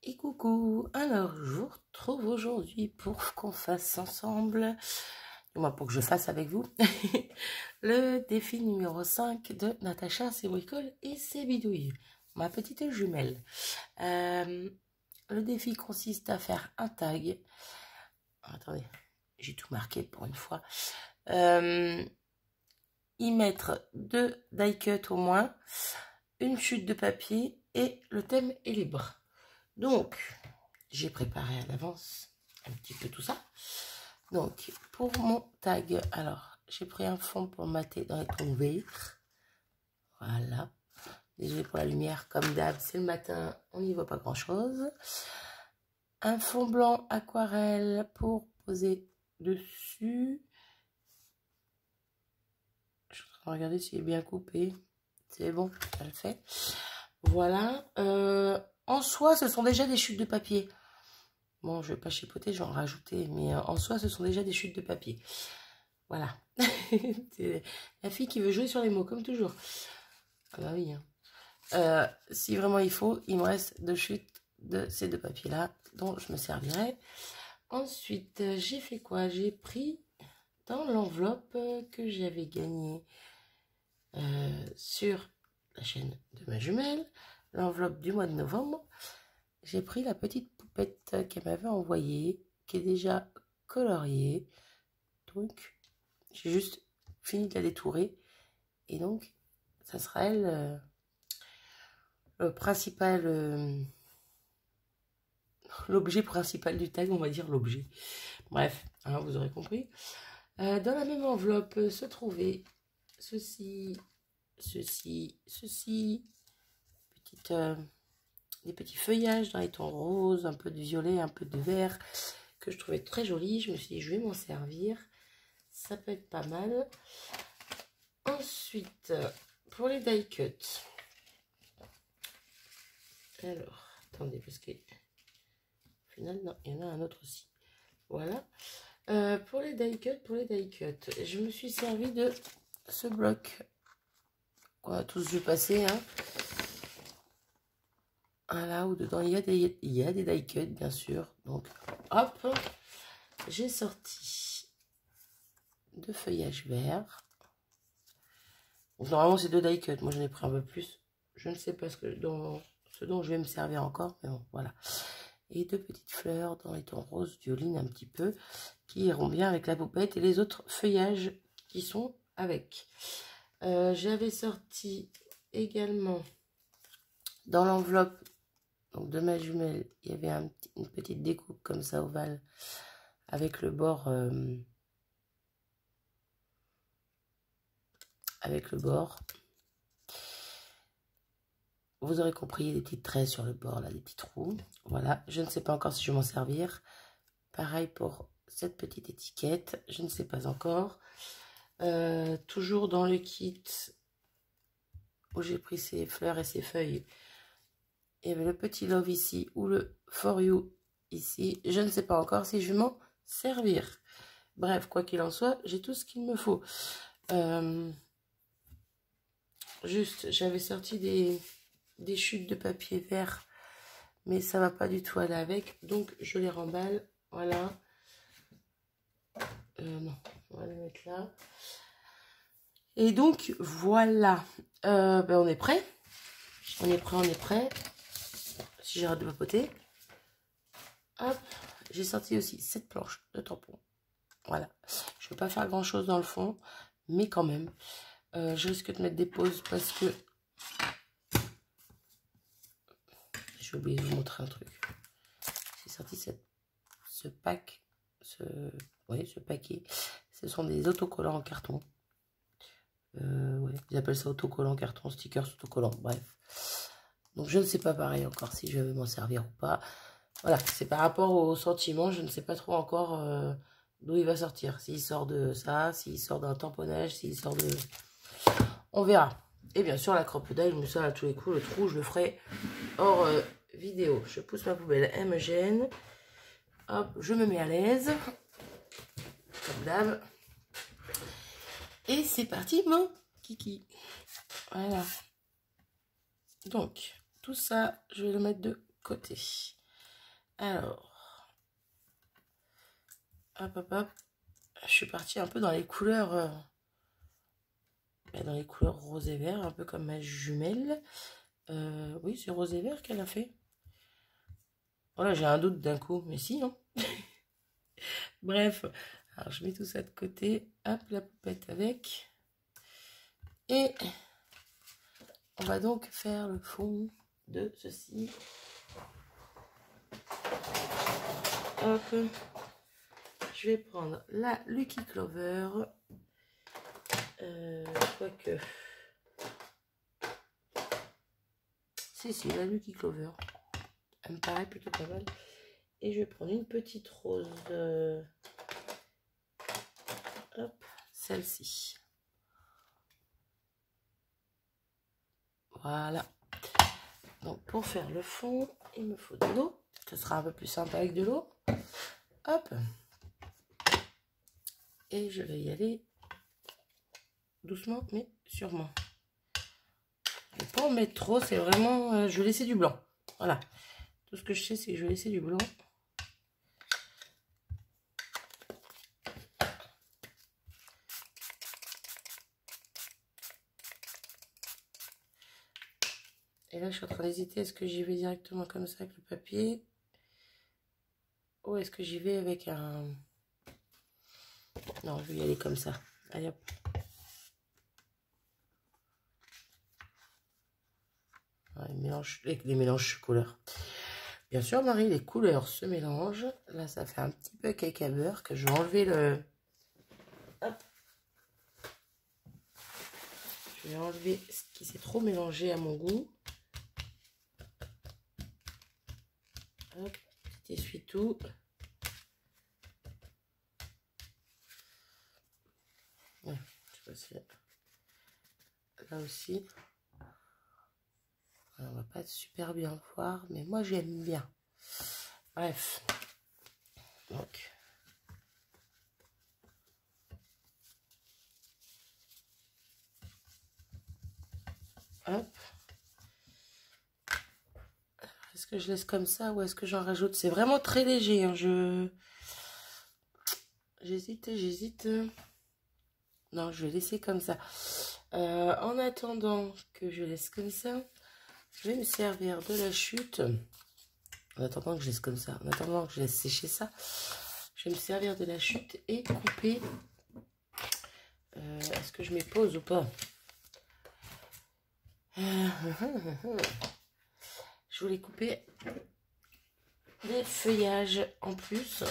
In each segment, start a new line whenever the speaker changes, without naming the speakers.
Et coucou, alors je vous retrouve aujourd'hui pour qu'on fasse ensemble, du moins pour que je fasse avec vous, le défi numéro 5 de Natacha, ses bricoles et ses bidouilles, ma petite jumelle. Le défi consiste à faire un tag, attendez, j'ai tout marqué pour une fois, y mettre 2 die cut au moins, une chute de papier et le thème est libre. Donc, j'ai préparé à l'avance un petit peu tout ça. Donc, pour mon tag, alors, j'ai pris un fond pour mater dans les tons verts. Voilà. Désolé pour la lumière, comme d'hab, c'est le matin, on n'y voit pas grand-chose. Un fond blanc aquarelle pour poser dessus. Je suis en train de regarder s'il est bien coupé. C'est bon, ça le fait. Voilà. En soi, ce sont déjà des chutes de papier. Bon, je vais pas chipoter, je vais en rajouter. Mais en soi, ce sont déjà des chutes de papier. Voilà. C'est la fille qui veut jouer sur les mots, comme toujours. Ah bah oui. Hein. Si vraiment il faut, il me reste 2 chutes de ces 2 papiers-là, dont je me servirai. Ensuite, j'ai fait quoi? J'ai pris dans l'enveloppe que j'avais gagnée sur la chaîne de ma jumelle, l'enveloppe du mois de novembre, j'ai pris la petite poupette qu'elle m'avait envoyée, qui est déjà coloriée. Donc, j'ai juste fini de la détourer. Et donc, ça sera elle, le principal, l'objet principal du tag, on va dire l'objet. Bref, hein, vous aurez compris. Dans la même enveloppe se trouvait ceci, des petits feuillages dans les tons roses, un peu de violet, un peu de vert, que je trouvais très joli. Je me suis dit, je vais m'en servir. Ça peut être pas mal. Ensuite, pour les die cut. Alors, attendez, parce que au final, non, il y en a un autre aussi. Voilà. Pour les die cut, je me suis servi de ce bloc qu'on a tous vu passer, hein. Voilà, où dedans il y a des die cut, bien sûr. Donc, hop, j'ai sorti 2 feuillages verts. Donc, normalement, c'est 2 die cut. Moi, j'en ai pris un peu plus. Je ne sais pas ce dont je vais me servir encore, mais bon, voilà. Et 2 petites fleurs dans les tons roses, violine un petit peu, qui iront bien avec la poupette et les autres feuillages qui sont avec. J'avais sorti également dans l'enveloppe de ma jumelle, il y avait une petite découpe comme ça ovale avec le bord vous aurez compris, il y a des petites traits sur le bord là, des petits trous. Voilà, je ne sais pas encore si je vais m'en servir. Pareil pour cette petite étiquette, je ne sais pas encore. Toujours dans le kit où j'ai pris ces fleurs et ces feuilles, il y avait le petit love ici ou le for you ici. Je ne sais pas encore si je vais m'en servir. Bref, quoi qu'il en soit, j'ai tout ce qu'il me faut. Juste, j'avais sorti des chutes de papier vert, mais ça va pas du tout aller avec. Donc, je les remballe. Voilà. Non, on va les mettre là. Et donc, voilà. On est prêt. On est prêt. Si j'arrête de papoter. Hop, j'ai sorti aussi cette planche de tampons. Voilà, je ne vais pas faire grand chose dans le fond, mais quand même, je risque de mettre des pauses parce que j'ai oublié de vous montrer un truc. J'ai sorti ce paquet. Ce sont des autocollants en carton. Ouais, ils appellent ça autocollants en carton, stickers autocollants, bref. Donc je ne sais pas pareil encore si je vais m'en servir ou pas. Voilà, c'est par rapport au sentiment, je ne sais pas trop encore d'où il va sortir. S'il sort de ça, s'il sort d'un tamponnage, s'il sort de... On verra. Et bien sûr, la crocodile, je me sers à tous les coups. Le trou, je le ferai hors vidéo. Je pousse ma poubelle, elle me gêne. Hop, je me mets à l'aise. Comme d'hab. Et c'est parti, mon kiki. Voilà. Donc, tout ça, je vais le mettre de côté. Alors, hop, hop, hop. Je suis partie un peu dans les couleurs, rose et vert, un peu comme ma jumelle. Oui, c'est rose et vert qu'elle a fait. Voilà, j'ai un doute d'un coup, mais si, non. Bref, alors je mets tout ça de côté. Hop, la poupette avec. Et on va donc faire le fond de ceci. Hop. Je vais prendre la Lucky Clover. Quoique. Si, la Lucky Clover. Elle me paraît plutôt pas mal. Et je vais prendre une petite rose. Hop, celle-ci. Voilà. Donc pour faire le fond, il me faut de l'eau. Ce sera un peu plus sympa avec de l'eau. Hop. Et je vais y aller doucement mais sûrement. Je vais pas en mettre trop, c'est vraiment... je vais laisser du blanc. Voilà. Tout ce que je sais, c'est que je vais laisser du blanc. Et là, je suis en train d'hésiter. Est-ce que j'y vais directement comme ça avec le papier? Ou est-ce que j'y vais avec un... Non, je vais y aller comme ça. Allez hop. Ouais, les mélanges couleurs. Bien sûr, Marie, les couleurs se mélangent. Là, ça fait un petit peu cake à beurre que je vais enlever le... Hop. Je vais enlever ce qui s'est trop mélangé à mon goût. Hop, petit essuie-tout. Ouais, je sais pas si... Là aussi. On va pas super bien le voir, mais moi j'aime bien. Bref. Donc. Hop. Est-ce que je laisse comme ça ou est-ce que j'en rajoute? C'est vraiment très léger. Hein. J'hésite. Non, je vais laisser comme ça. En attendant que je laisse comme ça, je vais me servir de la chute. En attendant que je laisse comme ça, en attendant que je laisse sécher ça, je vais me servir de la chute et couper. Est-ce que je mets pause ou pas? Je voulais couper des feuillages en plus.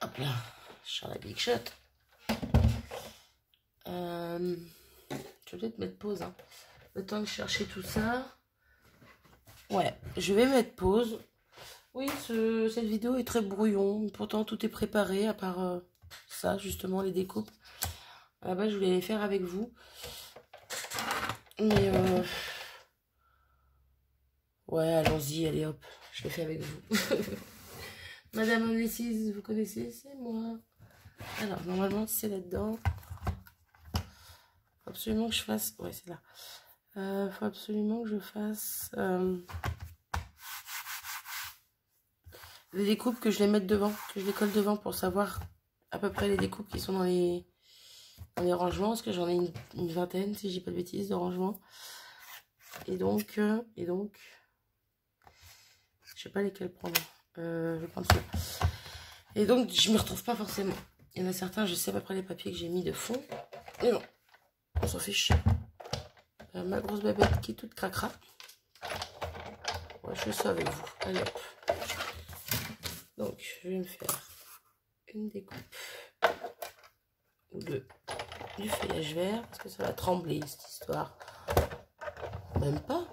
Hop là, sur la big shot. Je vais peut-être mettre pause. Hein. Le temps de chercher tout ça. Ouais, je vais mettre pause. Oui, cette vidéo est très brouillon. Pourtant, tout est préparé à part ça, justement, les découpes. À la base, je voulais les faire avec vous. Mais ouais, allons-y, allez hop. Je le fais avec vous. Madame Onéssis, vous connaissez? C'est moi. Alors, normalement, c'est là-dedans. Faut absolument que je fasse... Ouais, c'est là. Faut absolument que je fasse... les découpes, que je les mette devant, que je les colle devant pour savoir à peu près les découpes qui sont dans les rangements, parce que j'en ai une vingtaine, si j'ai pas de bêtises, de rangements. Et donc, je sais pas lesquels prendre. Je vais prendre celui-là. Et donc, je me retrouve pas forcément. Il y en a certains, je sais à peu près les papiers que j'ai mis de fond. Mais non, on s'en fiche. Ma grosse babette qui est toute cracra. Ouais, je fais ça avec vous. Allez hop. Donc, je vais me faire une découpe ou deux du feuillage vert parce que ça va trembler cette histoire. Même pas.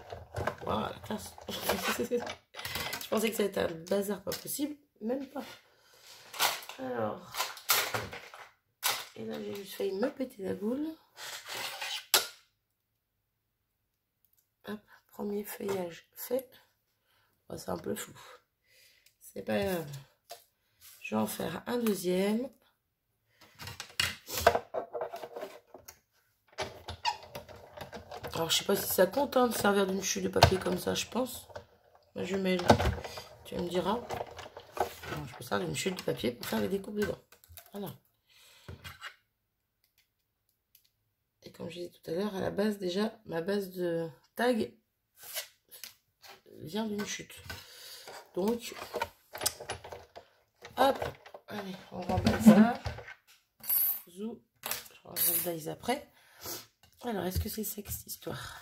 Voilà, la classe. Je pensais que ça allait être un bazar pas possible. Même pas. Alors. Et là, j'ai juste failli me péter la boule. Hop, premier feuillage fait. Oh, c'est un peu flou. C'est pas grave. Je vais en faire un deuxième. Alors, je sais pas si ça compte hein, de servir d'une chute de papier comme ça, je pense. ma jumelle. Tu me diras. Bon, je peux servir une chute de papier pour faire les découpes dedans. Voilà. Et comme je disais tout à l'heure, à la base, déjà, ma base de tag vient d'une chute. Donc, hop, allez, on remballe ça. Zou, je range le dies après. Alors, est-ce que c'est sec cette histoire?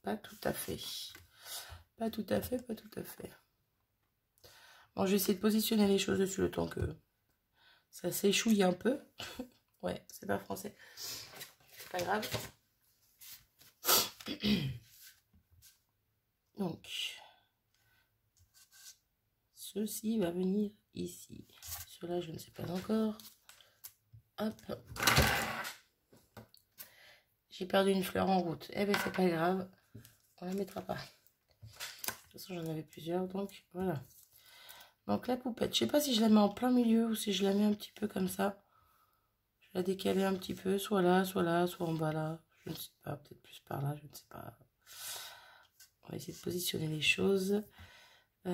Pas tout à fait. Pas tout à fait, pas tout à fait. Bon, je vais essayer de positionner les choses dessus le temps que ça s'échouille un peu. Ouais, c'est pas français. C'est pas grave. Donc, ceci va venir ici. Cela, je ne sais pas encore. Hop. J'ai perdu une fleur en route. Eh bien, c'est pas grave. On la mettra pas. De toute façon, j'en avais plusieurs, donc voilà. Donc la poupette, je sais pas si je la mets en plein milieu ou si je la mets un petit peu comme ça. Je vais la décaler un petit peu, soit là, soit en bas là. Je ne sais pas, peut-être plus par là, je ne sais pas. On va essayer de positionner les choses. Faut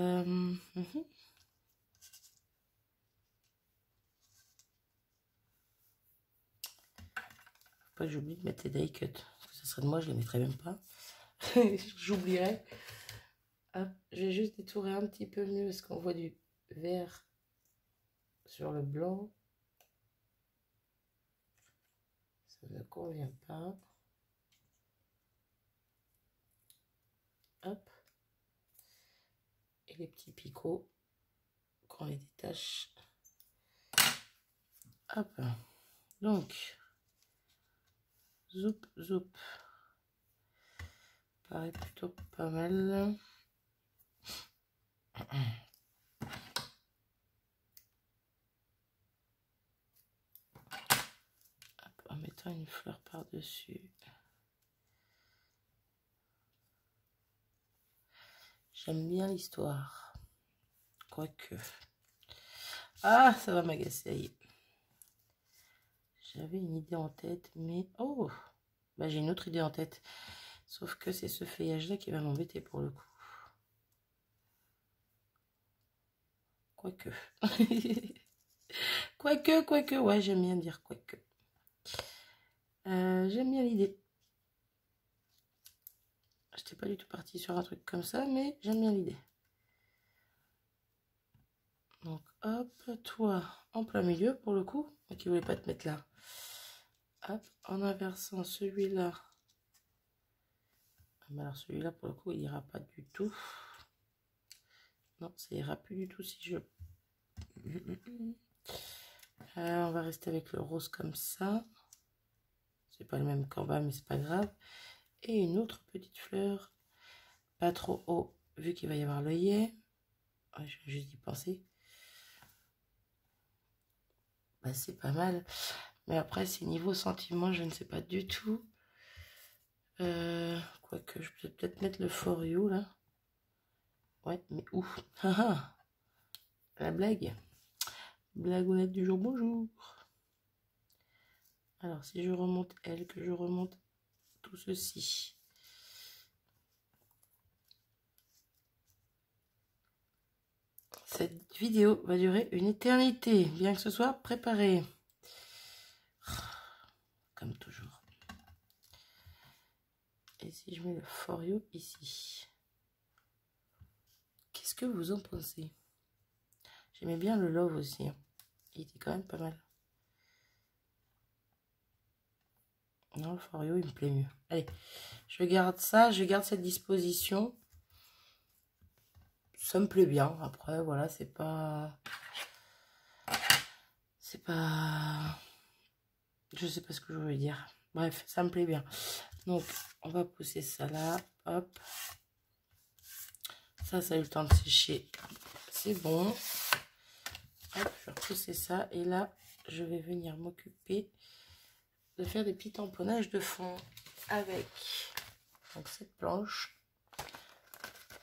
pas que j'oublie de mettre les die cuts. Parce que ça serait de moi, je les mettrais même pas. J'oublierais. Hop, je vais juste détourer un petit peu mieux parce qu'on voit du vert sur le blanc. Ça ne convient pas. Hop. Et les petits picots, quand on les détache. Hop. Donc, zoup, zoup. Paraît plutôt pas mal. Hop, en mettant une fleur par-dessus. J'aime bien l'histoire. Quoique. Ah, ça va m'agacer. J'avais une idée en tête, mais... Oh, bah, j'ai une autre idée en tête. Sauf que c'est ce feuillage-là qui va m'embêter pour le coup. Quoique. Quoique, ouais, j'aime bien dire quoique. J'aime bien l'idée. Je n'étais pas du tout partie sur un truc comme ça, mais j'aime bien l'idée. Donc, hop, toi, en plein milieu, pour le coup. Moi qui voulais pas te mettre là. Hop, en inversant celui-là. Alors, celui-là, pour le coup, il ira pas du tout. Non, ça ira plus du tout si je... on va rester avec le rose comme ça. C'est pas le même qu'en bas, mais c'est pas grave. Et une autre petite fleur. Pas trop haut, vu qu'il va y avoir l'œillet. Ouais, je vais juste y penser. Bah, c'est pas mal. Mais après, c'est niveau sentiment, je ne sais pas du tout. Quoique, je peux peut-être mettre le For You, là. Ouais, mais où? La blague. Blagounette du jour, bonjour. Alors, si je remonte elle, que je remonte tout ceci. Cette vidéo va durer une éternité, bien que ce soit préparé. Comme toujours. Et si je mets le For You ici? Qu'est-ce que vous en pensez? J'aimais bien le Love aussi. Il était quand même pas mal. Non, le For You, il me plaît mieux. Allez, je garde ça, je garde cette disposition. Ça me plaît bien. Après, voilà, c'est pas... C'est pas... Je sais pas ce que je veux dire. Bref, ça me plaît bien. Donc, on va pousser ça là. Hop. Ça a eu le temps de sécher. C'est bon. Hop, je vais repousser ça. Et là, je vais venir m'occuper de faire des petits tamponnages de fond avec donc cette planche.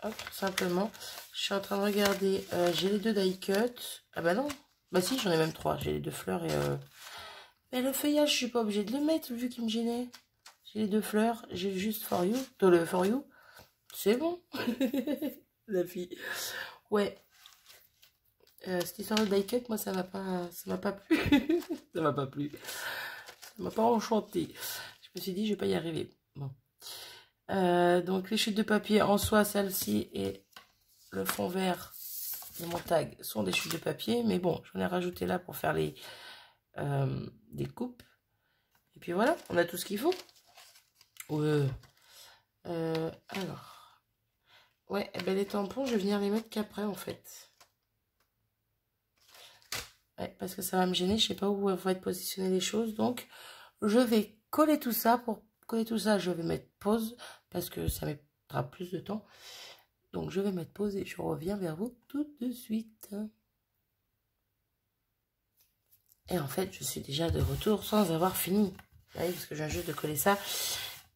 Hop, tout simplement. Je suis en train de regarder. J'ai les deux die cut. Ah bah non. Bah si, j'en ai même trois. J'ai les deux fleurs et... Mais le feuillage, je suis pas obligée de le mettre vu qu'il me gênait. J'ai les deux fleurs. J'ai juste For You. Le For You. C'est bon. La fille. Ouais. Cette histoire de die cut, moi, ça m'a pas plu. Ça m'a pas plu. Ça m'a pas enchanté. Je me suis dit, je vais pas y arriver. Bon. Donc, les chutes de papier en soi, celle-ci et le fond vert de mon tag sont des chutes de papier. Mais bon, j'en ai rajouté là pour faire des coupes. Et puis voilà, on a tout ce qu'il faut. Ouais. Alors. Ouais, eh ben les tampons, je vais venir les mettre qu'après, en fait. Ouais, parce que ça va me gêner, je sais pas où vont être positionnées les choses. Donc, je vais coller tout ça. Pour coller tout ça, je vais mettre pause, parce que ça mettra plus de temps. Donc, je vais mettre pause et je reviens vers vous tout de suite. Et en fait, je suis déjà de retour sans avoir fini. Ouais, parce que je viens juste de coller ça.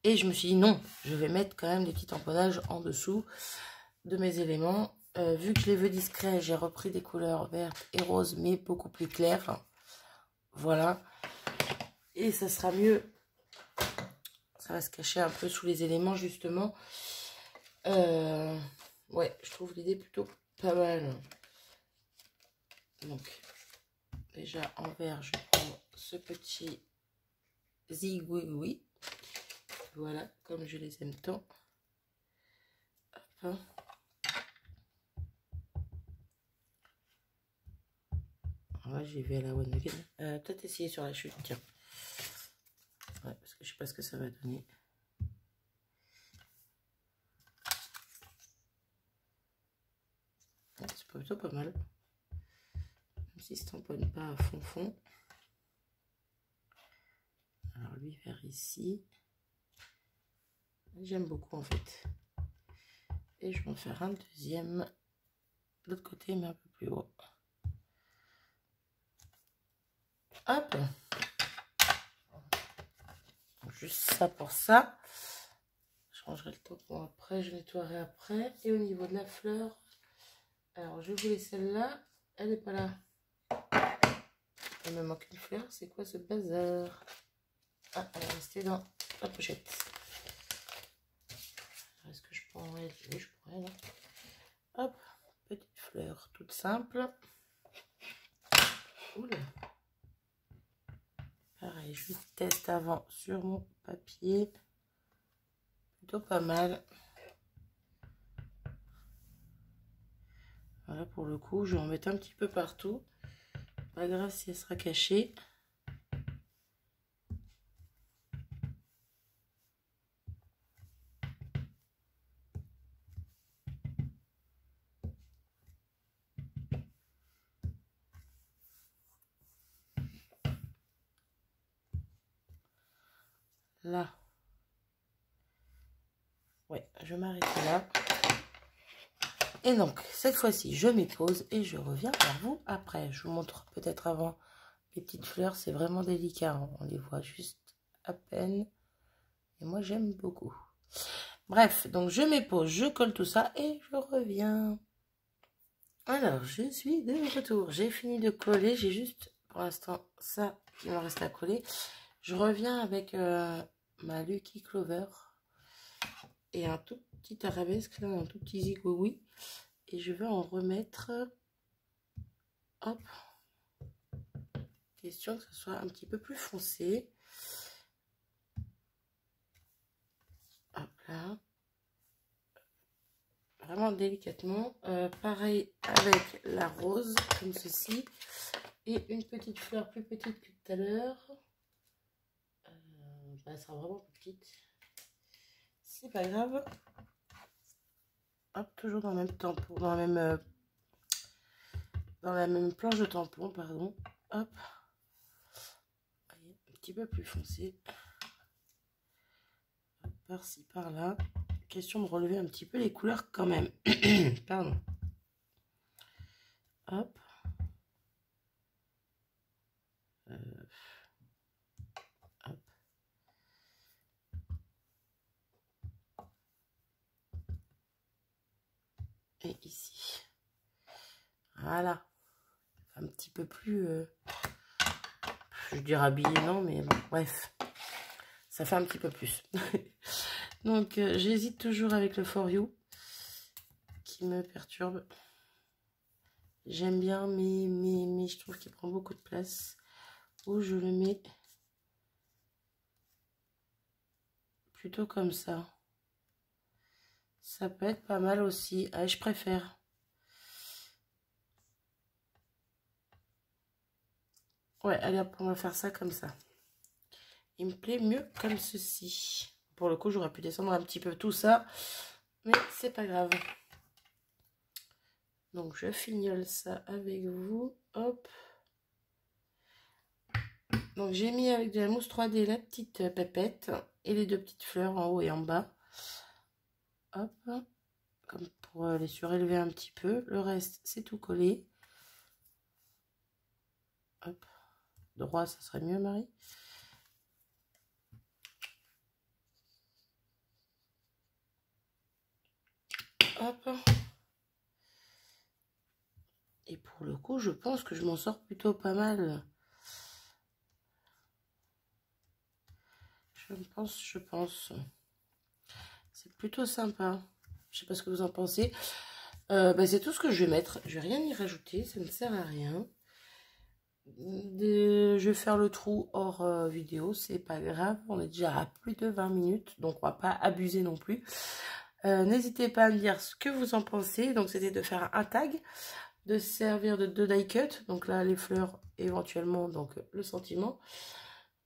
Et je me suis dit non, je vais mettre quand même des petits tamponnages en dessous de mes éléments. Vu que je les veux discrets, j'ai repris des couleurs vertes et roses, mais beaucoup plus claires. Voilà. Et ça sera mieux. Ça va se cacher un peu sous les éléments, justement. Ouais, je trouve l'idée plutôt pas mal. Donc, déjà en vert, je prends ce petit zigouigoui. Voilà, comme je les aime tant. Hop. Là, j'y vais à la one again. Peut-être essayer sur la chute, tiens. Ouais, parce que je sais pas ce que ça va donner. Ouais, c'est plutôt pas mal. Même si ça tamponne pas à fond. Alors lui vers ici. J'aime beaucoup en fait. Et je vais en faire un deuxième. De l'autre côté, mais un peu plus haut. Hop. Juste ça pour ça. Je rangerai le tampon après, je nettoierai après. Et au niveau de la fleur, alors je voulais celle-là, elle n'est pas là. Il me manque une fleur, c'est quoi ce bazar? Ah, elle est restée dans la pochette. Est-ce que je prendrais? Oui, je pourrais là. Hop, petite fleur toute simple. Oula. Pareil, je teste avant sur mon papier. Plutôt pas mal. Voilà, pour le coup, je vais en mettre un petit peu partout. Pas grave si elle sera cachée. Là. Ouais, je vais m'arrêter là. Et donc, cette fois-ci, je mets pause et je reviens vers vous après. Je vous montre peut-être avant les petites fleurs. C'est vraiment délicat, hein. On les voit juste à peine. Et moi, j'aime beaucoup. Bref, donc je mets pause, je colle tout ça et je reviens. Alors, je suis de retour. J'ai fini de coller. J'ai juste, pour l'instant, ça qui me reste à coller. Je reviens avec ma Lucky Clover et un tout petit arabesque, là, un tout petit zigouigoui. Et je vais en remettre, hop, question que ce soit un petit peu plus foncé. Hop là. Vraiment délicatement. Pareil avec la rose, comme ceci. Et une petite fleur plus petite que tout à l'heure. Elle sera vraiment petite. C'est pas grave. Hop, toujours dans le même tampon, dans la même planche de tampon, pardon. Hop. Un petit peu plus foncé. Par-ci, par-là. Question de relever un petit peu les couleurs quand même. Pardon. Hop. Hop. Et ici. Voilà. Un petit peu plus... je dirais habillé, non, mais bon, bref. Ça fait un petit peu plus. Donc, j'hésite toujours avec le For You qui me perturbe. J'aime bien, mais je trouve qu'il prend beaucoup de place. Où je le mets plutôt comme ça. Ça peut être pas mal aussi. Ah, je préfère. Ouais, allez hop, on va faire ça comme ça. Il me plaît mieux comme ceci. Pour le coup, j'aurais pu descendre un petit peu tout ça. Mais c'est pas grave. Donc, je fignole ça avec vous. Hop. Donc, j'ai mis avec de la mousse 3D la petite pépette et les deux petites fleurs en haut et en bas. Hop. Comme pour les surélever un petit peu. Le reste, c'est tout collé. Hop. Droit, ça serait mieux, Marie. Hop. Et pour le coup, je pense que je m'en sors plutôt pas mal. Je pense. C'est plutôt sympa. Je sais pas ce que vous en pensez. C'est tout ce que je vais mettre. Je vais rien y rajouter. Ça ne sert à rien. Je vais faire le trou hors vidéo. C'est pas grave. On est déjà à plus de 20 minutes. Donc, on va pas abuser non plus. N'hésitez pas à me dire ce que vous en pensez. Donc, c'était de faire un tag. De servir de 2 die cut. Donc là, les fleurs éventuellement. Donc, le sentiment.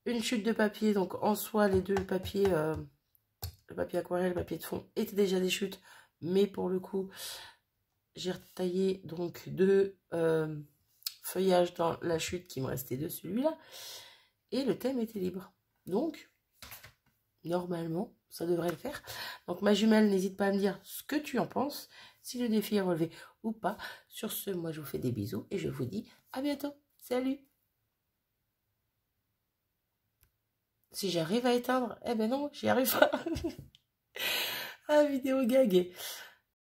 Une chute de papier. Donc, en soi, les deux papiers... le papier aquarelle, le papier de fond étaient déjà des chutes, mais pour le coup, j'ai retaillé donc 2 feuillages dans la chute qui me restait de celui-là, et le thème était libre. Donc, normalement, ça devrait le faire. Donc, ma jumelle, n'hésite pas à me dire ce que tu en penses, si le défi est relevé ou pas. Sur ce, moi, je vous fais des bisous et je vous dis à bientôt. Salut! Si j'arrive à éteindre, eh ben non, j'y arrive pas. Ah, vidéo gag.